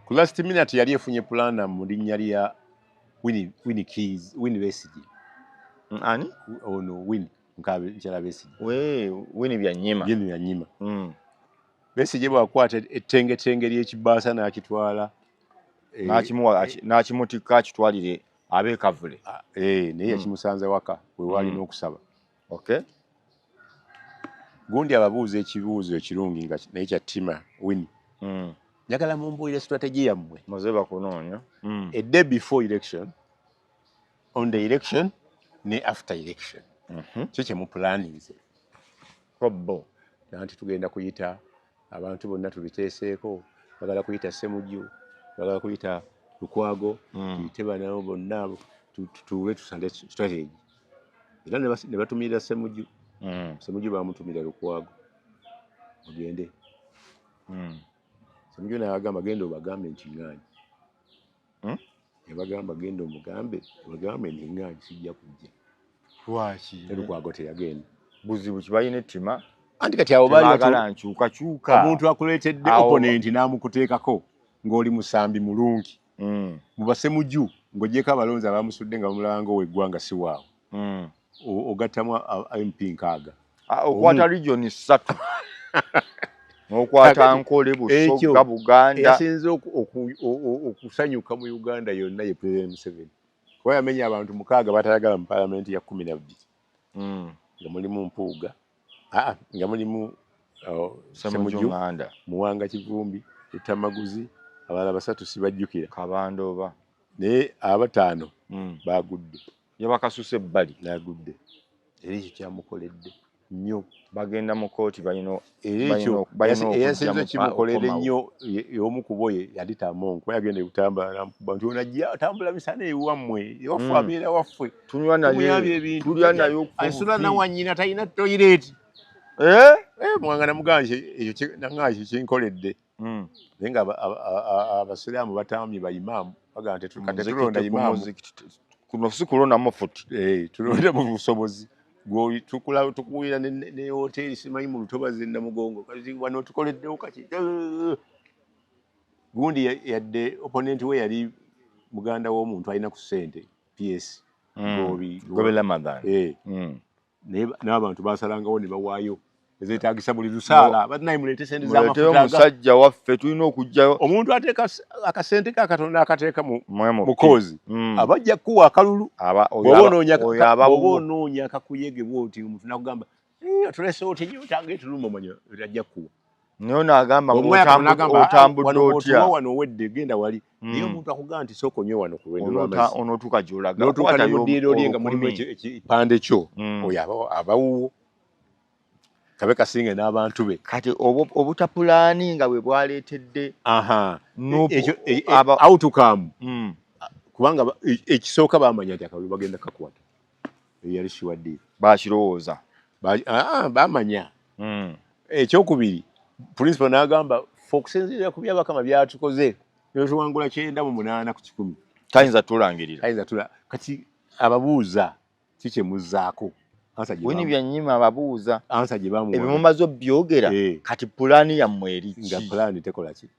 ku last minute yali efunye plana mu linnya lya Winnie Besigye ani ono Winnie nkabe nkyala Besigye Winnie Byanyima Besigye bwakwata ettengetenge ly'ekibaasa n'akitwala n'akimutikka akitwalire abeekavule naye yakimusanze waka we wali n'okusaba okay gundi ababuuza ekibuuzo ekirungi nga naye kya ttima Winnie njagala mumbuulire strategy yammwe muze bakunoonya a day before election on the election ne after election kyo kye mupulaninze kobbo nti tugenda kuyita abantu bonna tubiteeseeko bagala kuyita Ssemujju bagala kuyita Lukwago tuyite banabo bonna tutuule tusale strategy era ne batumirira Ssemujju Ssemujju bamutumira Lukwago ogende Ssemujju n'abagamba genda obagambe nti ŋŋaanyi yabagamba genda omugambe obagambe nti ŋŋaanyi sijja kujja lwaki Lukwago teyagenda buzibu kibalina ettima anti kati abo baagala nkyukakyuka omuntu akuleetedde opponent n'amukuteekako ng'oli musambi mulungi mu Bassemujju ng'ogyeko abalonzi abamusudde nga bamulaba ng'oweggwanga si waawe ogattamu MP nkaaga okwata region 3 n'okwata Nkole Busoga Buganda yasinze okusanyuka mu Uganda yonna ye President Museveni kuba yamenya abantu 6 batayagala mu Parliament ya 12 nga mulimu Mpuuga nga mulimu Ssemujju Muwanga Kivumbi Etamaguzi abalala 3 sibajjukira Kabandooba naye 5 baagudde yabakasusa ebbali n'agudde era ekyo kyamukoledde nnyo bagenda mu kooti eyasinze kimukolere nnyo y'omu ku bo yali Tamongo kuba yagenda ebutambala namukuba nti onajja otambula misana ewammwe ewaffe abeera waffe tumuyambye ebintu tulya nayo ensula nawannyina talina toyireeti Muwanga namugamba ekyo naŋŋaaki kinkoledde naye nga abasiraamu batamye bayimaamu bagamba tetulonda imaamu kuno si kulondamu futi tulonda mu busobozi tukuwira ne hoteri simanyi mu Lutobazi Namugongo kati wano tukoleddewo kaki gundi yadde opponent we yali muganda w'omuntu alina ku ssente PS Gobe Ramadan n'abantu basalangawo ne bawaayo ezeetaagisa buli lusaala batinaye muleete sente z'amafuta omusajja waffe tulina okujjayo omuntu ateeka akasente ke akatonda akateeka mu koozi abajja kuwa akalulu oba onoonya akakuyege bwoti omuntu nakugamba otulesewo tenyotanga etuluma omanya ajja kuwa naye n'agamba otambudde otya wano owedde genda wali naye omuntu akugamba nti sooka onywe wano ku lwendo lw'amazzi onootuuka gy'olaga n'otuuka ne mu ddiiro lye nga mulimu ekipande kyo oyo abawuwo kabe kasinge n'abantu be kati obutapulaani nga bwe bwaleetedde outcome kubanga ekisooka bamanya nti akalulu bagenda kakwata yali Shiwaddi bakirowooza bamanya ekyokubiri principal n'agamba fe okusinziira ku byabakama byatukoze netuwangula 9-8 ku 10 tayinza tulangirira kati ababuuza kikyemuzaako Winnie Byanyima ababuuza ansa gye bamuwa ebimumaze obyogera kati pulaani yammwe eri nga pulaani tekola ki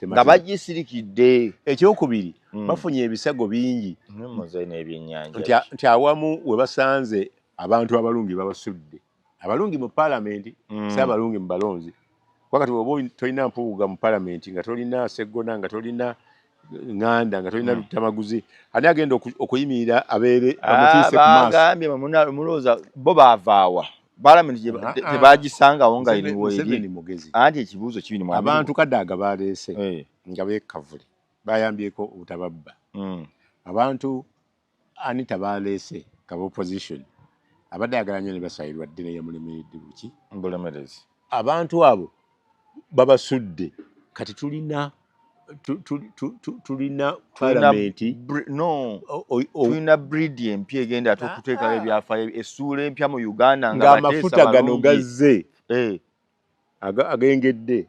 nga bagisirikidde ekyokubiri bafunye ebisago bingi n'ebyennyanja nti awamu we basanze abantu abalungi babasudde abalungi mu Parliament si abalungi mu balonzi wakati oba tolina Mpuuga mu Parliament nga tolina Sseggona nga tolina Nganda nga tolina Lutamaguzi ani agenda okuyimirira abeere bamutiise ku maaso bagambye mulowooza bo baavaawa Parliament tebagisangawo nga eri anti ekibuuzo kibiri mu abantu kadaaga baleese nga beekavule bayambyeko obutababba abantu Anita balese kaba opposition abadde ayagala nnyo ne basayirwa dde ne yamulemeredde buki Mbulemerezi. Abantu abo babasudde kati tulina palamenti tulina breed empya egenda ate okuteekawo ebyafaayo essuula empya mu Uganda ng'amafuta gano gazze agengedde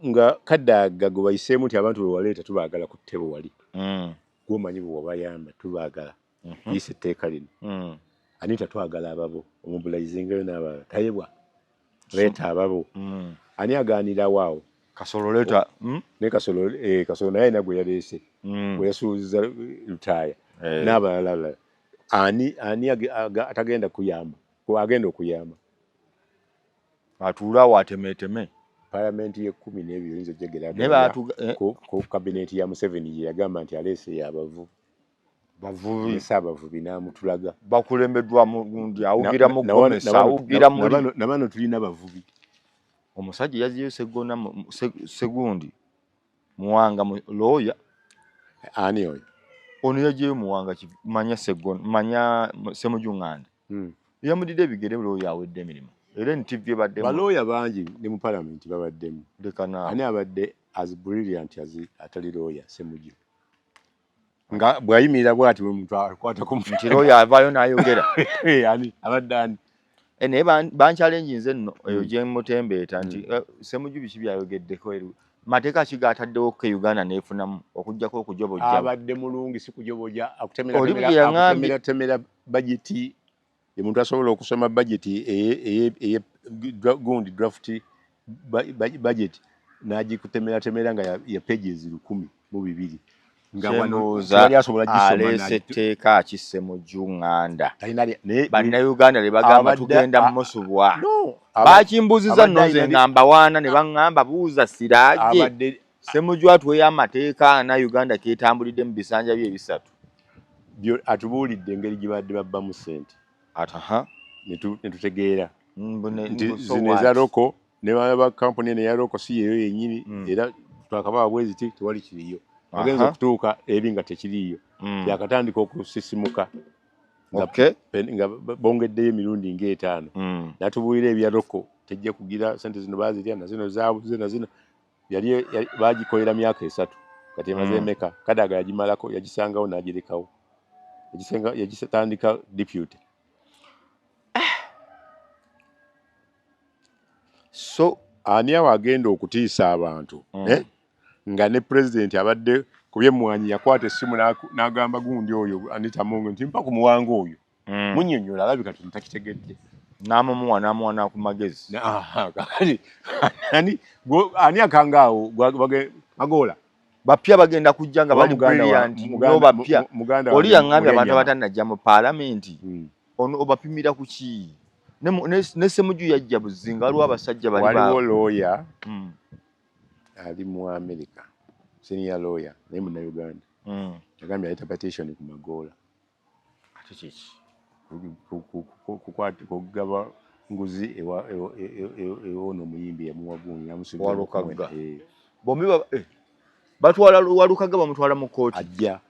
nga kadaaga gwe bayiseemu nti abantu bwe waleeta tubaagala ku ttebo wali gwomanyi bwe wabayamba tubaagala liisa etteeka lino Anita twagala ababo omubulayizingayo n'abalala tayebwa leeta ababo ani agaanirawo awo Kasolo leeta ne Kasolo naye alina gwe yaleese gwe yasuubiza lutaaya n'abalala ani atagenda kuyamba agenda okuyamba atuula awo atemeeteme palamenti ye 12 oyinza ogyegera ku kabineeti ya Museveni gye yagamba nti aleese yabavu bavubi Saabavubi n'amutulaga bakulembeddwa gundi awugira mu Gomesa awugira muri nabano tulina bavubi omusajja yaziyo Segundi Muwanga lawyer ani oyo ono yagiyeyo Muwanga manya Segundi manya Ssemujju Nganda yamudidde ebigere lawyer awedde emirimu era NTV ebadde balawyer bangi ne mu palamenti babaddemu dekana ani abadde as brilliant as atali lawyer Ssemujju nga bwayimirira bwati bwe muntu akwata ku nti lawyer avaayo n'ayogera ani abadde ani naye banchallenge nze nno eyo gye mutembeeta nti Ssemujju biki byayogeddeko mateeka ki gaataddewo ke Uganda neefunamu okuggyako okujobojja abadde mulungi si kujobojja akutemera budgeti ye muntu asobola okusoma budgeti gundi draft budget n'agikutemera nga ya pages 1,200 nga wano aleese etteeka ki Ssemujju Nganda bannayuganda ne bagamba tugenda musubwa bakimbuziza nno nze ngamba waana ne baŋŋamba buuza Siraje Ssemujju atuweeyo amateeka na Uganda keetambulidde mu bisanja bye 3 atubuulidde engeri gye badde babbamu ssente ne tutegeera zino eza loko ne ba kampuni eno eya loko si yeyo yennyini era twakababa bwe ziti tewali kiriyo agenza okutuuka eri nga tekiriyo yakatandika okusisimuka nga bongeddeyo emirundi nga5 natubuulira ebya loko tejja kugira sente zino bazirya nazino zaabuze nazino yali bagikolera myaka 3 kati emaze emeka Kadaga yagimalako yagisangawo n'agirekawo yagitandika deputy so ani awo agenda okutiisa abantu nga ne president abadde ku byemmwanyi yakwata essimu n'agamba gundi oyo Anita Mongo nti mpa ku Muwanga oyo munnyonnyola alabika tutakitegedde n'amumuwa n'aku magezi ani akanga awo Magoola bapya bagenda kujja nga bali brilliant no bapya oli yaŋŋambye abantu abatannajja mu paalamenti ono obapimira ku ki ne Ssemujju yajja Buzinga waliwo abasajja waliwo lawyer ali mu America senior lawyer naye Munnayuganda yagambye aleta petition ku Magoola ate kiki kugaba nguzi ewono omuyimbi yamuwaguuni yamusuwalukaga bombi batwala Walukaga bamutwala mu kooti ajja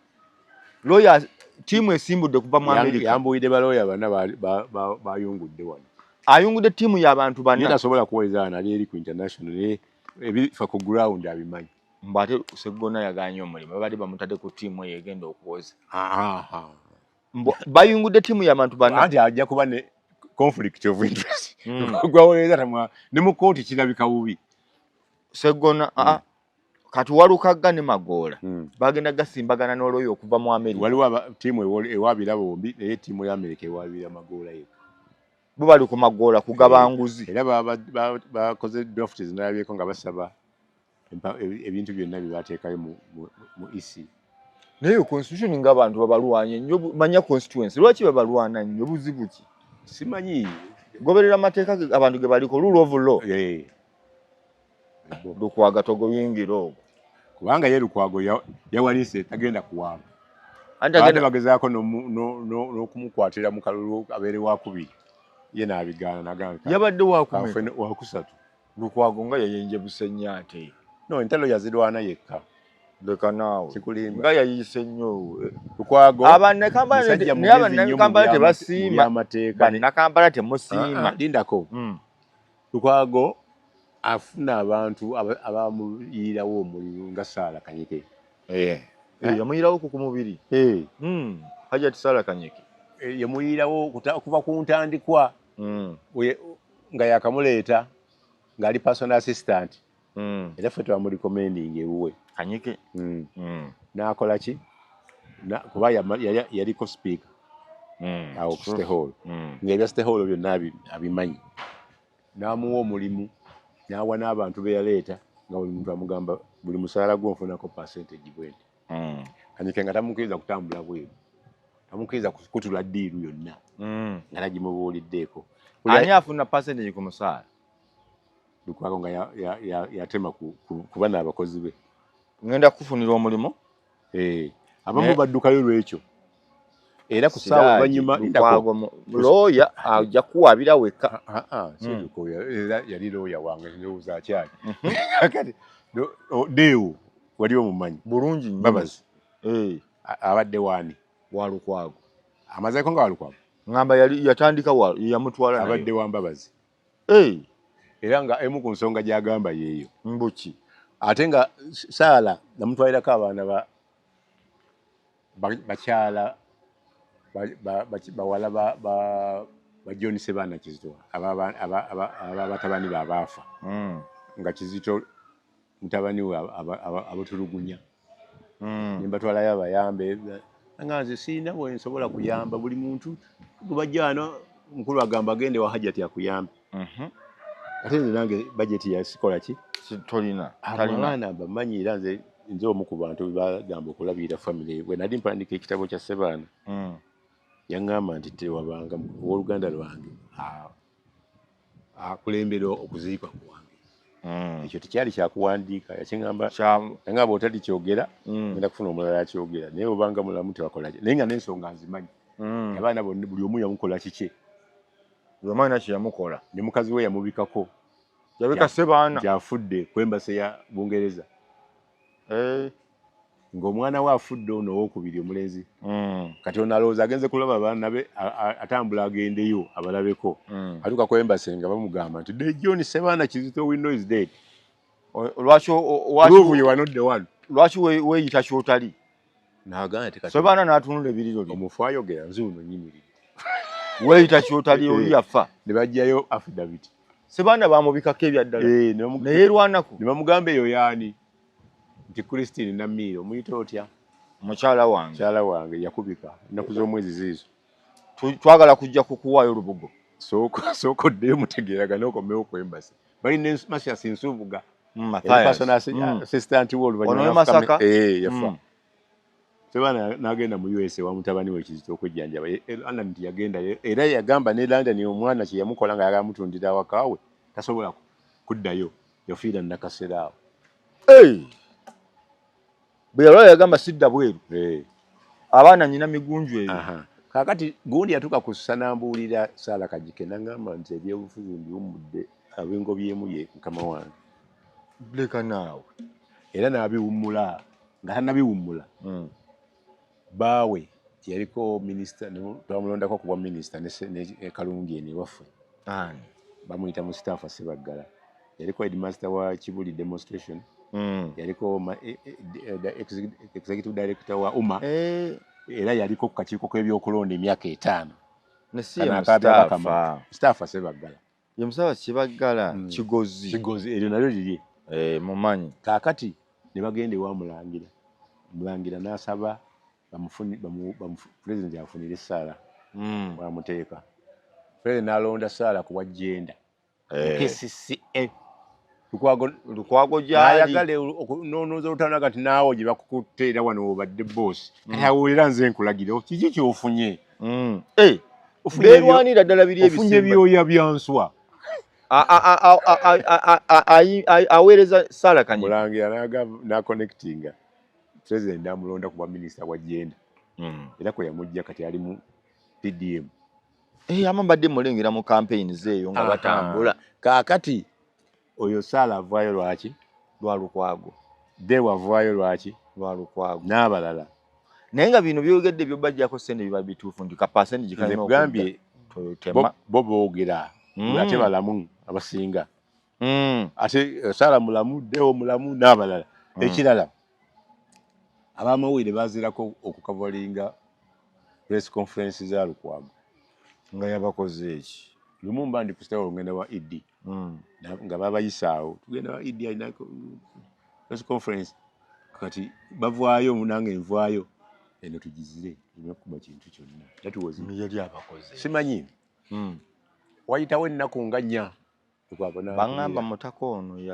lawyer tiimu esimbudde kuva mu America yambuwidde balawyer bana bayungudde wano ayungudde tiimu y'abantu bana tasobola kuweza nali eri ku international ebifa ku ground abimanyi mbate Seggona yaganye omulimu babadde bamutadde ku tiimu eyo egenda okuwoza bayungudde tiimu y'abantu bana anti ajja kuba ne conflict of interest gwawoleza tamwa ne mu kooti kirabika bubi Seggona kati Walukaga ne Magoola bagenda gasimbagana n'olwoyo okuva mu America waliwo tiimu ewabira bombi naye tiimu ya America ewabira Magoola yo bo bali ku Magoola kugaba nguzi era bakoze draft zinabyeko nga basaba ebintu byonna byebateekayo mu EC naye constitution ng'abantu babalwanye nnyo manya constituency lwaki babalwana nnyo buzibu ki simanyi goberera amateeka abantu ge baliko rule of law Lukwago toguyingira ogwo kubanga ye Lukwago yawalise tagenda kuwaaba ate bagezaako n'okumukwatira mu kalulu abeere wakubiri ye n'abigaana nagamba yabadde wakusatu Lukwago nga yayenje busennya ate no entalo yazirwana yekka leka naawe Sikulimba. nga yayise nnyo Lukwago abannakambala tebasiima bannakambala temusiima lindako Lukwago afuna abantu abamuyirawo omulimu nga Saala Kanyike yamuyirawo ku mubiri Hajati Saala Kanyike yamuyirawo kuva ku ntandikwa nga yakamuleeta ng'ali personal assistant era ffe twamuli commending ewuwe Kanyike n'akola ki kuba yaliko speaker awo ku State Hall ng'ebya State Hall byonna abimanyi n'amuwa omulimu n'awa n'abantu be yaleeta nga buli muntu amugamba buli musaala gw'onfunako percentage bwenti Kanyike nga tamukkiriza kutambula bweru tamukkiriza kutula ddiiru yonna nga nagimubuuliddeeko ani afuna percentage ku musaala Lukwago nga yatema ku bana abakozi be ngenda kufunira omulimu abamu baddukayo lwekyo era ku ssaawa oluvannyuma looya ajja kuwabira wekka yali looya wange ndowooza akyali kati deewo wali omumanyi bulungi Mbabazi abadde waani wa Lukwago amazeeko nga wa Lukwago ngamba yatandika yamutwala abadde wa Mbabazi era nga emu ku nsonga gy'agamba yeeyo mbuki ate nga Saala namutwalirako abaana bakyala bawala ba John Sebaana Kizito ababatabani be abaafa nga Kizito mutabani we abutulugunya nimbatwalayo abayambe nga nze siina bwe nsobola kuyamba buli muntu gubajja wano mukulu agamba agende wa Hajati akuyambe ate nange bajeti yasikola ki tolina abaana bamanyi era nze omu ku bantu bagamba okulabirira family bwe nali mpandika ekitabo kya Sebaana yaŋŋamba nti tewabanga owooluganda lwange akulembera okuziikwa kwange ekyo tekyali kyakuwandiika yakiŋŋamba yaŋŋamba otali kyogera ngenda kufuna omulala akyogera naye obanga mulamu tewakola naye nga n'ensonga nzimanyi abaana bonna buli omu yamukola kike Yomana kyeyamukola ne mukazi we yamubikako yabika Sebaana gy'afudde ku embasi ya Bungereza ng'omwana we afudde ono owookubiri omulenzi kati ono alowooza agenze kulaba abaana be atambula agendeyo abalabeko atuuka ku embasi nga bamugamba nti John Sebaana Kizito we know is dead lwaki weeyita kyotali n'agamba nti Sebaana n'atunula ebiriro omufu ayogera nze uno nnyimiridde weeyita kyotali oli yafa ne bajjayo affidavit Sebaana bamubikako ebyaddala naye lwanako ne bamugamba eyo yaani nti Christine Namiiro muyita otya mukyala wange yakubika ennaku z'omwezi ziizo twagala kujja kukuwaayo olubugo sooka oddeyo mutegeeragane okomewo ku embasi balina Masias Nsubuga assistant we oluvannyuma yafa Sebaana n'agenda mu USA wa mutabani we Kizito okwejjanjaba London nti yagenda era yagamba ne London omwana kye yamukola nga yagala mutundira awakaawe tasobola kuddayo yafiira nakasera awo bwe yalwala yagamba sidda bweru abaana nyina migunju eyo kaakati gundi yatuuka ku ssanambuulira Saala Kajike n'agamba nti ebyobufuzi mbiwummudde ab'engobyemu ye mukama wange leka naawe era n'abiwummula nga tannabiwummula baawe yaliko minisita twamulondako ku bwa minisita ne Kalungi eno ewaffe bamuyita Mustapha Sebaggala yaliko headmaster wa Kibuli demonstration yaliko executive director wa UMA era yaliko ku kakiiko k'ebyokulonda emyaka 5 Mustapha Sebaggala ye Mustapha Sebaggala Kigozi eryo nalyo liri mumanyi kaakati ne bagenda ewa Mulangira n'asaba President afunire Saala bwamuteeka President n'alonda Saala kuwa jenda KCCA Lukwago gy'ayagala okunoonoza olutalo kati naawe gye bakukutte era wano obadde boss kati awulira nze nkulagira kiki ky'ofunye beerwanira ddala biri ebisimba ofunye ebyoya bya nswa aweereza Saala Kanyike Mulangira n'aconnectinga President n'amulonda kuba minisita wa jenda era kwe yamujja kati ali mu PDM amabadde mulengera mu campaign zeeyo nga batambula kaakati oyo Saala avaayo lwaki lwa Lukwago Dewa avaayo lwaki Lwalukwago n'abalala. Naye nga bino byogedde byo bajjako ssente biba bituufu nti ka percentage kalina okugambye Toyotema bo boogera ate balamu abasinga ate Sala mulamu Deo mulamu n'abalala ekirala abamawulire bazirako okukavalinga press conference za Lukwago nga yabakoze eki Lumumba ndi kustawo ngenda wa Idi nga babayisaawo tugenda wa Idi alina press conference kati bavaayo munange envaayo eno tugizire kuba kintu kyonna tatuwozi yali abakoze simanyi wayitawo ennaku nga nnya bangamba mutako ono yali